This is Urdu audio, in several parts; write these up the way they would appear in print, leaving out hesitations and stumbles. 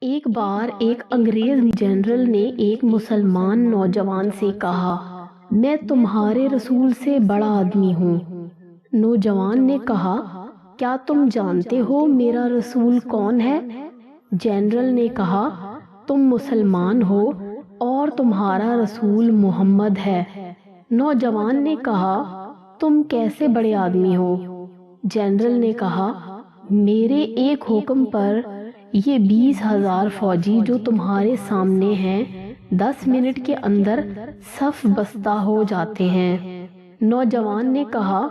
ایک بار ایک انگریز جنرل نے ایک مسلمان نوجوان سے کہا، میں تمہارے رسول سے بڑا آدمی ہوں۔ نوجوان نے کہا، کیا تم جانتے ہو میرا رسول کون ہے؟ جنرل نے کہا، تم مسلمان ہو اور تمہارا رسول محمد ہے۔ نوجوان نے کہا، تم کیسے بڑے آدمی ہو؟ جنرل نے کہا، میرے ایک حکم پر یہ 20,000 فوجی جو تمہارے سامنے ہیں 10 منٹ کے اندر صف بستہ ہو جاتے ہیں۔ نوجوان نے کہا،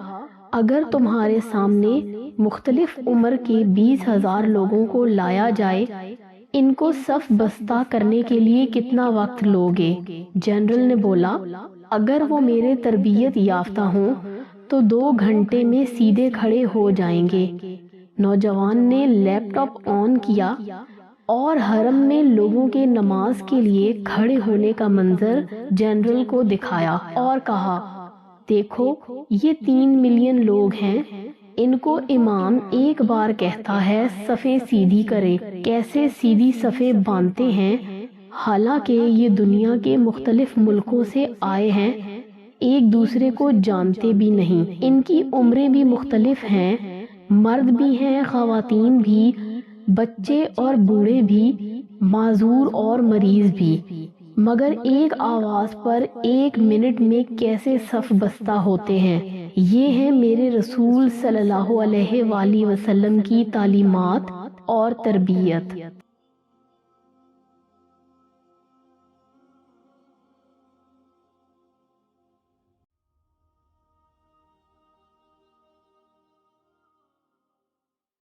اگر تمہارے سامنے مختلف عمر کے 20,000 لوگوں کو لایا جائے، ان کو صف بستہ کرنے کے لیے کتنا وقت لوگے؟ جنرل نے بولا، اگر وہ میرے تربیت یافتہ ہوں تو 2 گھنٹے میں سیدھے کھڑے ہو جائیں گے۔ نوجوان نے لیپ ٹاپ آن کیا اور حرم میں لوگوں کے نماز کے لیے کھڑے ہونے کا منظر جنرل کو دکھایا اور کہا، دیکھو یہ 3 ملین لوگ ہیں، ان کو امام ایک بار کہتا ہے صفیں سیدھی کرے، کیسے سیدھی صفیں باندھتے ہیں، حالانکہ یہ دنیا کے مختلف ملکوں سے آئے ہیں، ایک دوسرے کو جانتے بھی نہیں، ان کی عمریں بھی مختلف ہیں، مرد بھی ہیں، خواتین بھی، بچے اور بوڑھے بھی، معذور اور مریض بھی، مگر ایک آواز پر 1 منٹ میں کیسے صف بستہ ہوتے ہیں۔ یہ ہے میرے رسول صلی اللہ علیہ وآلہ وسلم کی تعلیمات اور تربیت۔